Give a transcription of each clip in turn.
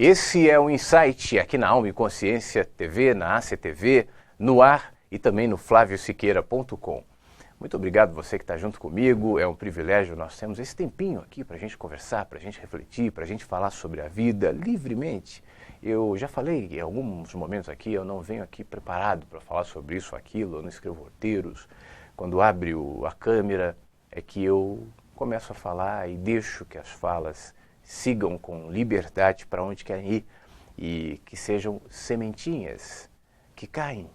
Esse é o Insight aqui na Alma e Consciência TV, na ACTV, no ar e também no flaviosiqueira.com. Muito obrigado você que está junto comigo, é um privilégio nós temos esse tempinho aqui para a gente conversar, para a gente refletir, para a gente falar sobre a vida livremente. Eu já falei em alguns momentos aqui, eu não venho aqui preparado para falar sobre isso ou aquilo, eu não escrevo roteiros. Quando abre a câmera é que eu começo a falar e deixo que as falas sigam com liberdade para onde querem ir e que sejam sementinhas que caem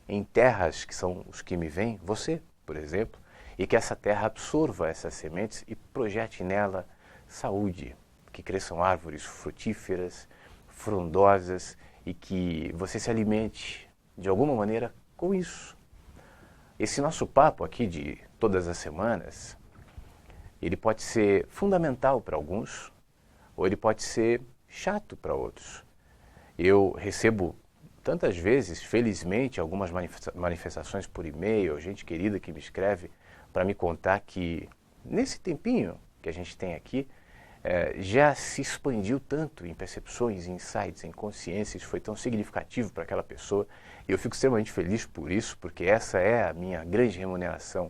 em terras que são os que me veem, você, por exemplo, e que essa terra absorva essas sementes e projete nela saúde, que cresçam árvores frutíferas, frondosas e que você se alimente de alguma maneira com isso. Esse nosso papo aqui de todas as semanas, ele pode ser fundamental para alguns ou ele pode ser chato para outros. Eu recebo tantas vezes, felizmente, algumas manifestações por e-mail, gente querida que me escreve para me contar que nesse tempinho que a gente tem aqui, já se expandiu tanto em percepções, em insights, em consciências, foi tão significativo para aquela pessoa. E eu fico extremamente feliz por isso, porque essa é a minha grande remuneração.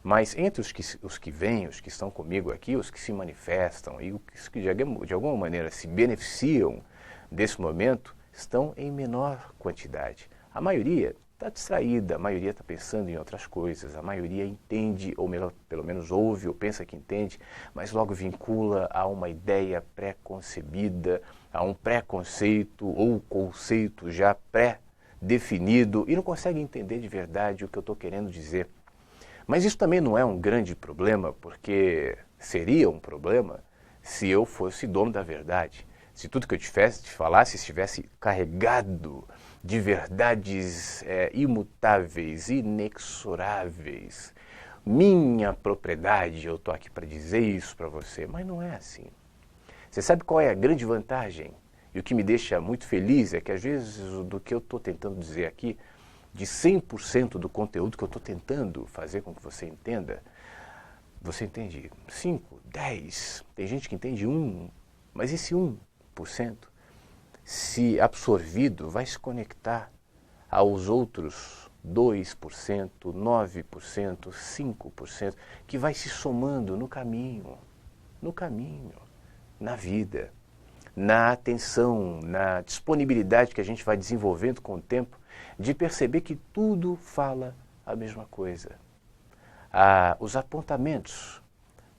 Mas entre os que vêm, os que estão comigo aqui, os que se manifestam e os que de alguma maneira se beneficiam desse momento, estão em menor quantidade. A maioria está distraída, a maioria está pensando em outras coisas, a maioria entende, ou melhor, pelo menos ouve ou pensa que entende, mas logo vincula a uma ideia pré-concebida, a um preconceito ou conceito já pré-definido e não consegue entender de verdade o que eu estou querendo dizer. Mas isso também não é um grande problema, porque seria um problema se eu fosse dono da verdade. Se tudo que eu te falasse estivesse carregado de verdades imutáveis, inexoráveis. Minha propriedade, eu estou aqui para dizer isso para você, mas não é assim. Você sabe qual é a grande vantagem? E o que me deixa muito feliz é que às vezes do que eu estou tentando dizer aqui, de 100% do conteúdo que eu estou tentando fazer com que você entenda, você entende 5, 10, tem gente que entende 1, mas esse 1%, se absorvido, vai se conectar aos outros 2%, 9%, 5%, que vai se somando no caminho, na vida, na atenção, na disponibilidade que a gente vai desenvolvendo com o tempo, de perceber que tudo fala a mesma coisa. Os apontamentos,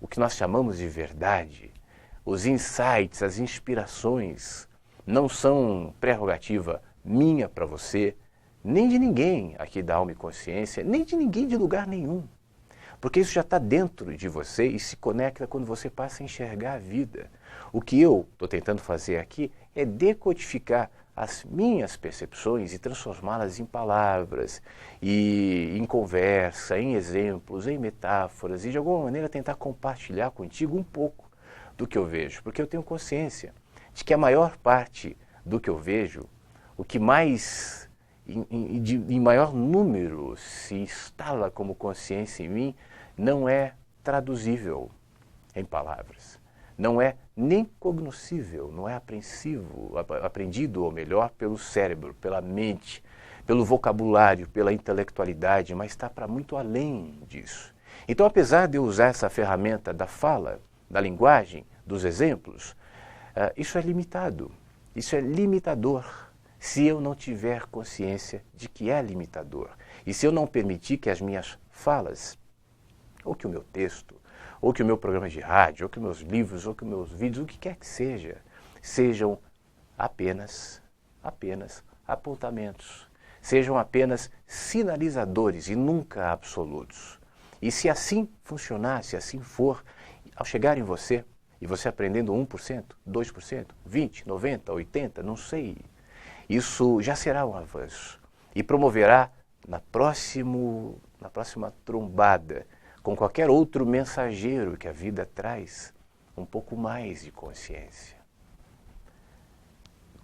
o que nós chamamos de verdade, os insights, as inspirações, não são prerrogativa minha para você, nem de ninguém aqui da Alma e Consciência, nem de ninguém de lugar nenhum. Porque isso já está dentro de você e se conecta quando você passa a enxergar a vida. O que eu estou tentando fazer aqui é decodificar as minhas percepções e transformá-las em palavras, e em conversa, em exemplos, em metáforas, e de alguma maneira tentar compartilhar contigo um pouco do que eu vejo, porque eu tenho consciência de que a maior parte do que eu vejo, o que mais, em maior número se instala como consciência em mim, não é traduzível em palavras, não é nem cognoscível, não é aprendido, ou melhor, pelo cérebro, pela mente, pelo vocabulário, pela intelectualidade, mas está para muito além disso. Então, apesar de eu usar essa ferramenta da fala, da linguagem, dos exemplos, isso é limitado, isso é limitador, se eu não tiver consciência de que é limitador. E se eu não permitir que as minhas falas, ou que o meu texto, ou que o meu programa de rádio, ou que meus livros, ou que meus vídeos, o que quer que seja, sejam apenas apontamentos, sejam apenas sinalizadores e nunca absolutos. E se assim funcionar, se assim for, ao chegar em você, e você aprendendo 1%, 2%, 20%, 90%, 80%, não sei, isso já será um avanço e promoverá na próxima trombada, com qualquer outro mensageiro que a vida traz, um pouco mais de consciência.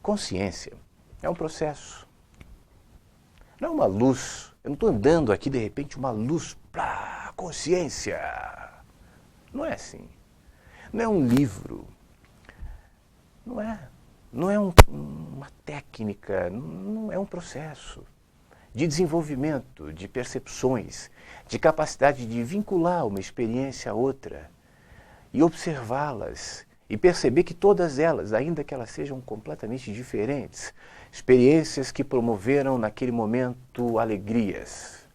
Consciência é um processo, não é uma luz. Eu não estou andando aqui, de repente, uma luz para consciência. Não é assim. Não é um livro. Não é. não é uma técnica, não é um processo de desenvolvimento, de percepções, de capacidade de vincular uma experiência a outra e observá-las e perceber que todas elas, ainda que elas sejam completamente diferentes, experiências que promoveram naquele momento alegrias,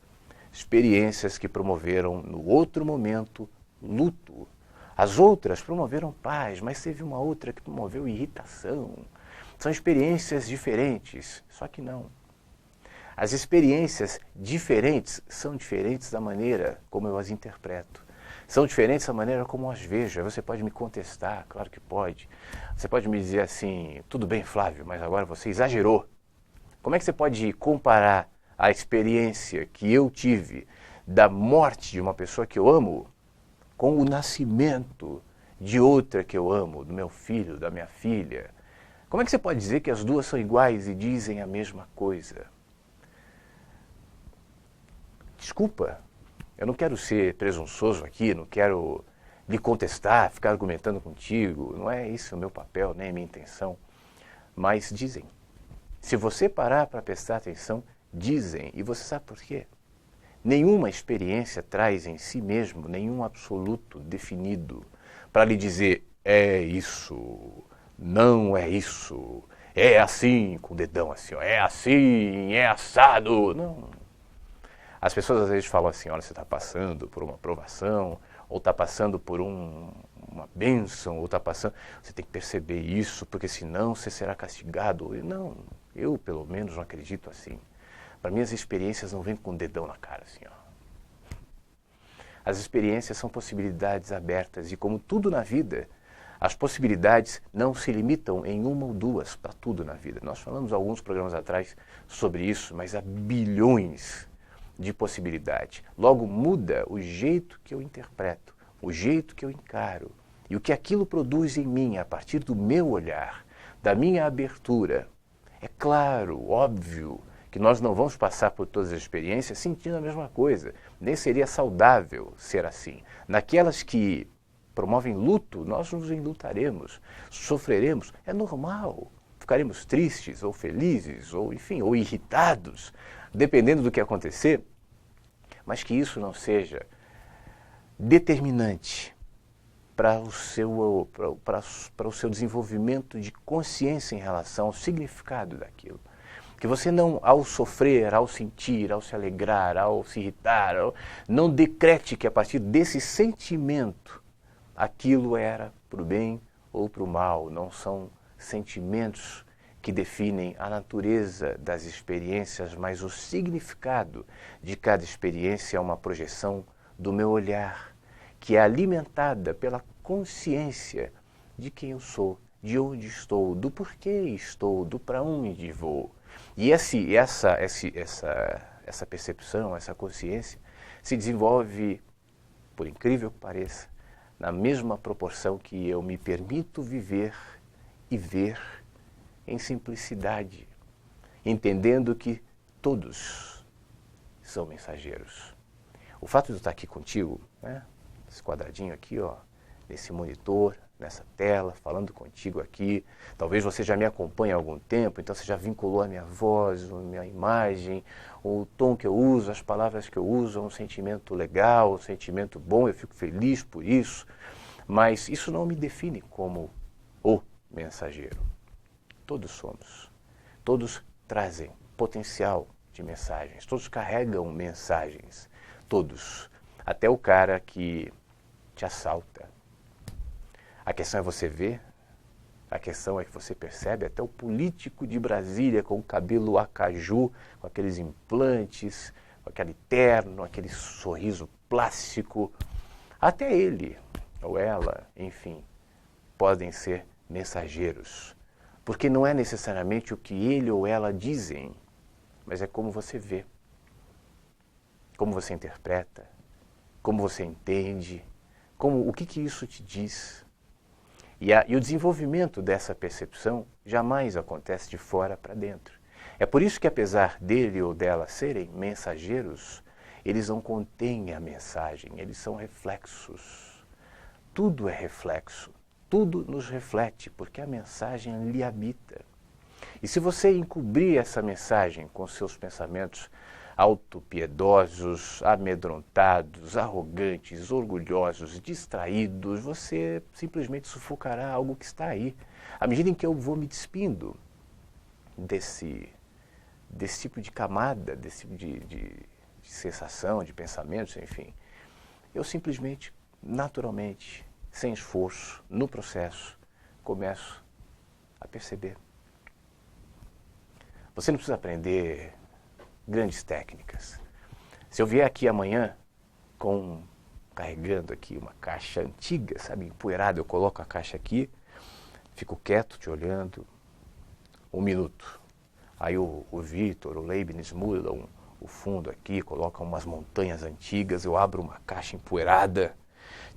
experiências que promoveram no outro momento luto. As outras promoveram paz, mas teve uma outra que promoveu irritação. São experiências diferentes, só que não. As experiências diferentes são diferentes da maneira como eu as interpreto. São diferentes da maneira como eu as vejo. Aí você pode me contestar, claro que pode. Você pode me dizer assim, tudo bem, Flávio, mas agora você exagerou. Como é que você pode comparar a experiência que eu tive da morte de uma pessoa que eu amo com o nascimento de outra que eu amo, do meu filho, da minha filha? Como é que você pode dizer que as duas são iguais e dizem a mesma coisa? Desculpa, eu não quero ser presunçoso aqui, não quero lhe contestar, ficar argumentando contigo, não é esse o meu papel, nem a minha intenção. Mas dizem. Se você parar para prestar atenção, dizem. E você sabe por quê? Nenhuma experiência traz em si mesmo nenhum absoluto definido para lhe dizer é isso, não é isso, é assim, com o dedão assim, ó, é assim, é assado. Não. As pessoas às vezes falam assim, olha, você está passando por uma provação, ou está passando por uma bênção, ou está passando... Você tem que perceber isso, porque senão você será castigado. Não, eu pelo menos não acredito assim. Para mim as experiências não vêm com o dedão na cara assim, ó. As experiências são possibilidades abertas e como tudo na vida, as possibilidades não se limitam em uma ou duas para tudo na vida. Nós falamos alguns programas atrás sobre isso, mas há bilhões de possibilidade. Logo muda o jeito que eu interpreto, o jeito que eu encaro e o que aquilo produz em mim a partir do meu olhar, da minha abertura. É claro, óbvio, que nós não vamos passar por todas as experiências sentindo a mesma coisa. Nem seria saudável ser assim. Naquelas que promovem luto, nós nos enlutaremos, sofreremos, é normal. Ficaremos tristes ou felizes, ou enfim, ou irritados, dependendo do que acontecer, mas que isso não seja determinante para o seu desenvolvimento de consciência em relação ao significado daquilo. Que você não, ao sofrer, ao sentir, ao se alegrar, ao se irritar, não decrete que a partir desse sentimento aquilo era para o bem ou para o mal. Não são sentimentos que definem a natureza das experiências, mas o significado de cada experiência é uma projeção do meu olhar, que é alimentada pela consciência de quem eu sou, de onde estou, do porquê estou, do para onde vou. E essa percepção, essa consciência, se desenvolve, por incrível que pareça, na mesma proporção que eu me permito viver e ver em simplicidade, entendendo que todos são mensageiros. O fato de eu estar aqui contigo, né, esse quadradinho aqui, ó, nesse monitor, nessa tela, falando contigo aqui, talvez você já me acompanhe há algum tempo, então você já vinculou a minha voz, a minha imagem, o tom que eu uso, as palavras que eu uso, é um sentimento legal, um sentimento bom, eu fico feliz por isso, mas isso não me define como o mensageiro. Todos somos, todos trazem potencial de mensagens, todos carregam mensagens, todos, até o cara que te assalta. A questão é você ver, a questão é que você percebe, até o político de Brasília com o cabelo acaju, com aqueles implantes, com aquele terno, aquele sorriso plástico, até ele ou ela, enfim, podem ser mensageiros. Porque não é necessariamente o que ele ou ela dizem, mas é como você vê, como você interpreta, como você entende, o que isso te diz. E o desenvolvimento dessa percepção jamais acontece de fora para dentro. É por isso que, apesar dele ou dela serem mensageiros, eles não contêm a mensagem, eles são reflexos. Tudo é reflexo. tudo nos reflete, porque a mensagem lhe habita. E se você encobrir essa mensagem com seus pensamentos autopiedosos, amedrontados, arrogantes, orgulhosos, distraídos, você simplesmente sufocará algo que está aí. À medida em que eu vou me despindo desse tipo de camada, desse tipo de sensação, de pensamentos, enfim, eu simplesmente, naturalmente, sem esforço, no processo, começo a perceber. Você não precisa aprender grandes técnicas. Se eu vier aqui amanhã carregando aqui uma caixa antiga, sabe, empoeirada, eu coloco a caixa aqui, fico quieto te olhando 1 minuto. Aí o Vitor, o Leibniz mudam o fundo aqui, colocam umas montanhas antigas, eu abro uma caixa empoeirada,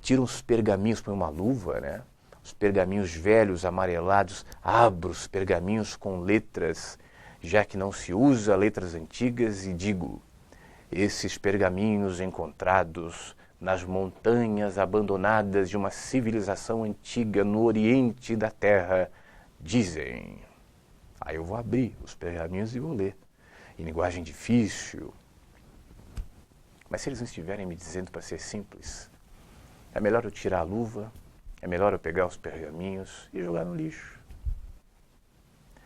tiro uns pergaminhos, põe uma luva, né? Os pergaminhos velhos, amarelados, abro os pergaminhos com letras, já que não se usa letras antigas, e digo: esses pergaminhos encontrados nas montanhas abandonadas de uma civilização antiga no oriente da Terra dizem. Aí eu vou abrir os pergaminhos e vou ler, em linguagem difícil. Mas se eles não estiverem me dizendo para ser simples, é melhor eu tirar a luva, é melhor eu pegar os pergaminhos e jogar no lixo.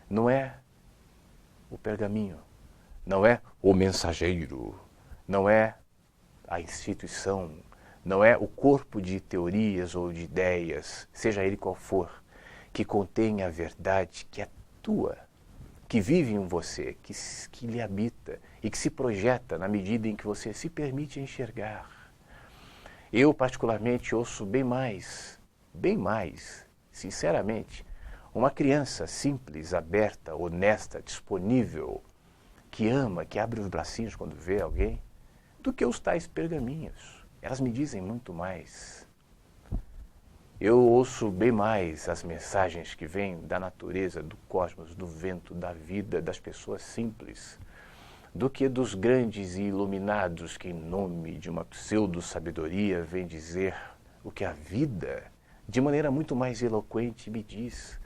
Não é o pergaminho, não é o mensageiro, não é a instituição, não é o corpo de teorias ou de ideias, seja ele qual for, que contém a verdade que é tua, que vive em você, que lhe habita e que se projeta na medida em que você se permite enxergar. Eu, particularmente, ouço bem mais, sinceramente, uma criança simples, aberta, honesta, disponível, que ama, que abre os bracinhos quando vê alguém, do que os tais pergaminhos. Elas me dizem muito mais. Eu ouço bem mais as mensagens que vêm da natureza, do cosmos, do vento, da vida, das pessoas simples, do que dos grandes e iluminados que, em nome de uma pseudo-sabedoria, vêm dizer o que a vida, de maneira muito mais eloquente, me diz.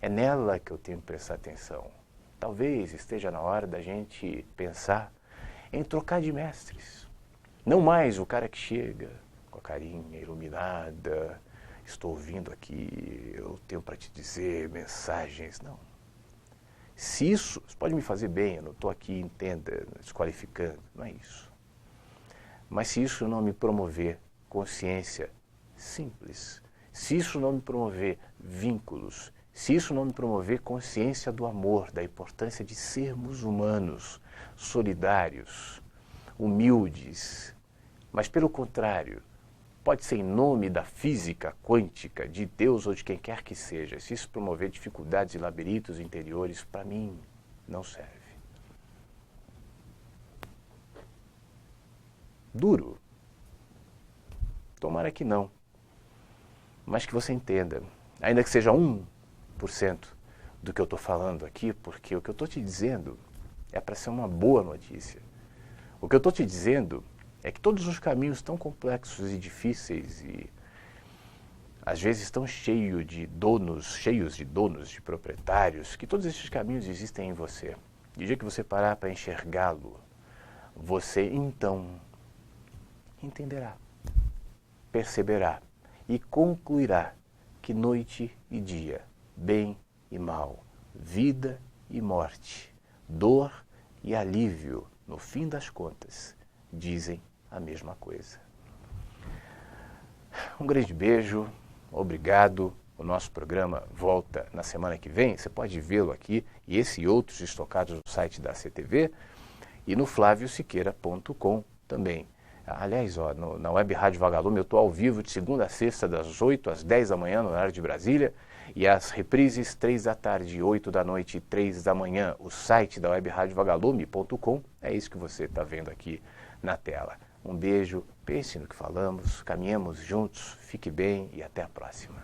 É nela que eu tenho que prestar atenção. Talvez esteja na hora da gente pensar em trocar de mestres. Não mais o cara que chega com a carinha iluminada, estou ouvindo aqui, eu tenho para te dizer mensagens. Não. Se isso pode me fazer bem, eu não estou aqui, entenda, desqualificando, não é isso. Mas se isso não me promover consciência simples, se isso não me promover vínculos, se isso não me promover consciência do amor, da importância de sermos humanos, solidários, humildes, mas pelo contrário, pode ser em nome da física quântica, de Deus ou de quem quer que seja, se isso promover dificuldades e labirintos interiores, para mim, não serve. Duro? Tomara que não. Mas que você entenda, ainda que seja 1% do que eu estou falando aqui, porque o que eu estou te dizendo é para ser uma boa notícia. O que eu estou te dizendo é que todos os caminhos tão complexos e difíceis e às vezes tão cheios de donos, de proprietários, que todos esses caminhos existem em você. E o dia que você parar para enxergá-lo, você então entenderá, perceberá e concluirá que noite e dia, bem e mal, vida e morte, dor e alívio, no fim das contas, dizem a mesma coisa. Um grande beijo, obrigado. O nosso programa volta na semana que vem. Você pode vê-lo aqui e esse e outros estocados no site da CTV e no flaviosiqueira.com também. Aliás, na Web Rádio Vagalume eu estou ao vivo de segunda a sexta, das 8 às 10 da manhã, no horário de Brasília, e as reprises 3 da tarde, 8 da noite e 3 da manhã. O site da Web Rádio Vagalume.com, é isso que você está vendo aqui na tela. Um beijo, pense no que falamos, caminhemos juntos, fique bem e até a próxima.